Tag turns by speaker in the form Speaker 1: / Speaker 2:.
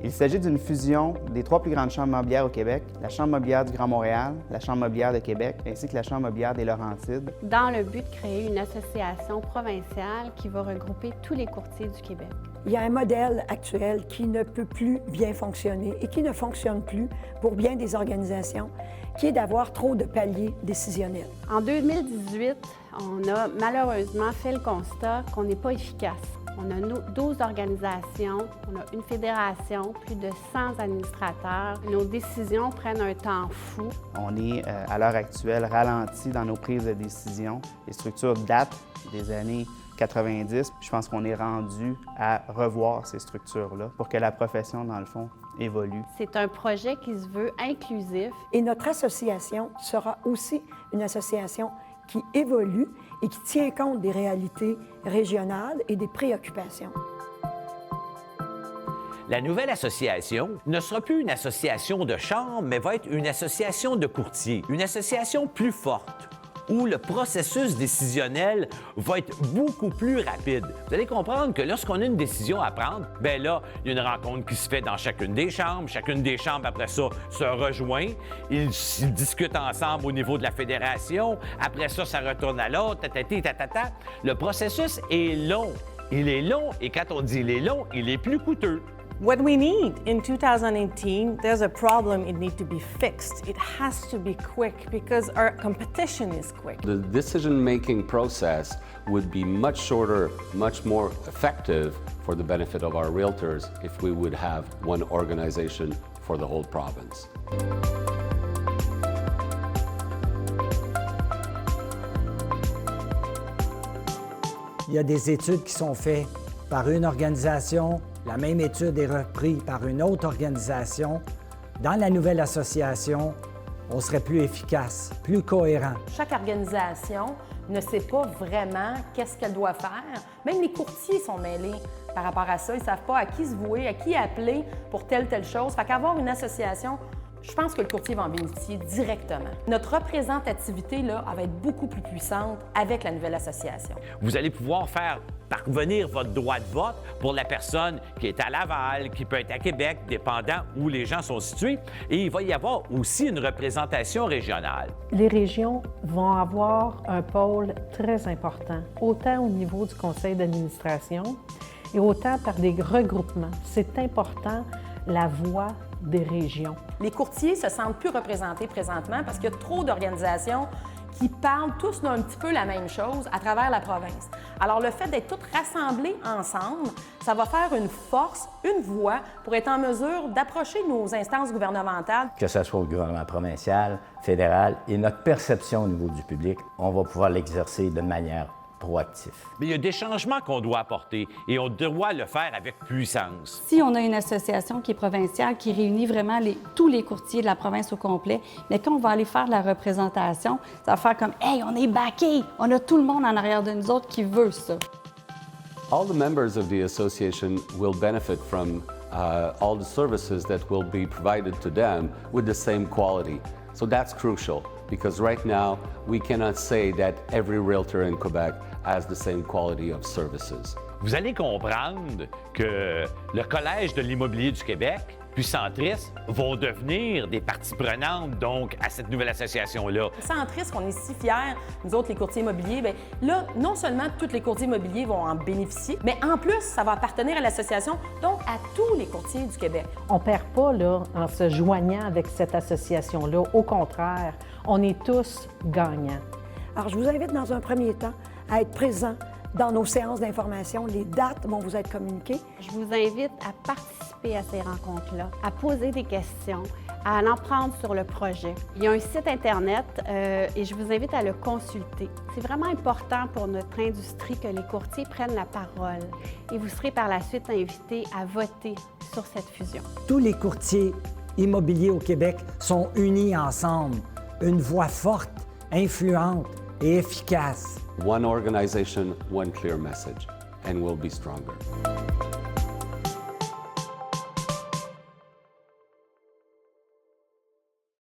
Speaker 1: Il s'agit d'une fusion des 3 plus grandes chambres mobilières au Québec, la Chambre mobilière du Grand Montréal, la Chambre mobilière de Québec ainsi que la Chambre mobilière des Laurentides.
Speaker 2: Dans le but de créer une association provinciale qui va regrouper tous les courtiers du Québec.
Speaker 3: Il y a un modèle actuel qui ne peut plus bien fonctionner et qui ne fonctionne plus pour bien des organisations, qui est d'avoir trop de paliers décisionnels.
Speaker 2: En 2018, on a malheureusement fait le constat qu'on n'est pas efficace. On a 12 organisations, on a une fédération, plus de 100 administrateurs. Nos décisions prennent un temps fou.
Speaker 1: On est, à l'heure actuelle, ralenti dans nos prises de décision. Les structures datent des années 90. Je pense qu'on est rendu à revoir ces structures-là pour que la profession, dans le fond, évolue.
Speaker 2: C'est un projet qui se veut inclusif.
Speaker 3: Et notre association sera aussi une association qui évolue et qui tient compte des réalités régionales et des préoccupations.
Speaker 4: La nouvelle association ne sera plus une association de chambres, mais va être une association de courtiers, une association plus forte, où le processus décisionnel va être beaucoup plus rapide. Vous allez comprendre que lorsqu'on a une décision à prendre, bien là, il y a une rencontre qui se fait dans chacune des chambres. Chacune des chambres, après ça, se rejoint. Ils discutent ensemble au niveau de la fédération. Après ça, ça retourne à l'autre, tatati, tatata. Le processus est long. Il est long, et quand on dit il est long, il est plus coûteux.
Speaker 5: What we need in 2018, there's a problem, it needs to be fixed. It has to be quick because our competition is quick.
Speaker 6: The decision-making process would be much shorter, much more effective for the benefit of our realtors if we would have one organization for the whole province.
Speaker 7: Il y a des études qui sont faites par une organisation. La même étude est reprise par une autre organisation. Dans la nouvelle association, on serait plus efficace, plus cohérent.
Speaker 8: Chaque organisation ne sait pas vraiment qu'est-ce qu'elle doit faire. Même les courtiers sont mêlés par rapport à ça. Ils ne savent pas à qui se vouer, à qui appeler pour telle chose. Fait qu'avoir une association, je pense que le courtier va en bénéficier directement. Notre représentativité, là, elle va être beaucoup plus puissante avec la nouvelle association.
Speaker 4: Vous allez pouvoir faire parvenir votre droit de vote pour la personne qui est à Laval, qui peut être à Québec, dépendant où les gens sont situés. Et il va y avoir aussi une représentation régionale.
Speaker 9: Les régions vont avoir un pôle très important, autant au niveau du conseil d'administration et autant par des regroupements. C'est important, la voix des régions.
Speaker 8: Les courtiers se sentent plus représentés présentement parce qu'il y a trop d'organisations qui parlent tous d'un petit peu la même chose à travers la province. Alors, le fait d'être tous rassemblés ensemble, ça va faire une force, une voix pour être en mesure d'approcher nos instances gouvernementales.
Speaker 10: Que ce soit au gouvernement provincial, fédéral et notre perception au niveau du public, on va pouvoir l'exercer de manière proactif.
Speaker 4: Mais il y a des changements qu'on doit apporter et on doit le faire avec puissance.
Speaker 11: Si on a une association qui est provinciale, qui réunit vraiment tous les courtiers de la province au complet, mais quand on va aller faire de la représentation, ça va faire comme « Hey, on est backé! On a tout le monde en arrière de nous autres qui veut ça. »
Speaker 6: All the members of the association will benefit from all the services that will be provided to them with the same quality. So that's crucial. Because right now, we cannot say that every realtor in Quebec has the same quality of services.
Speaker 4: Vous allez comprendre que le Collège de l'immobilier du Québec puis Centris vont devenir des parties prenantes, donc, à cette nouvelle association-là.
Speaker 8: Centris, qu'on est si fiers, nous autres, les courtiers immobiliers, bien là, non seulement tous les courtiers immobiliers vont en bénéficier, mais en plus, ça va appartenir à l'association, donc à tous les courtiers du Québec.
Speaker 9: On ne perd pas là, en se joignant avec cette association-là. Au contraire, on est tous gagnants.
Speaker 3: Alors, je vous invite dans un premier temps à être présents dans nos séances d'information. Les dates vont vous être communiquées.
Speaker 2: Je vous invite à participer à ces rencontres-là, à poser des questions, à en prendre sur le projet. Il y a un site Internet et je vous invite à le consulter. C'est vraiment important pour notre industrie que les courtiers prennent la parole et vous serez par la suite invités à voter sur cette fusion.
Speaker 7: Tous les courtiers immobiliers au Québec sont unis ensemble. Une voix forte, influente et efficace.
Speaker 6: One organization, one clear message, and we'll be stronger.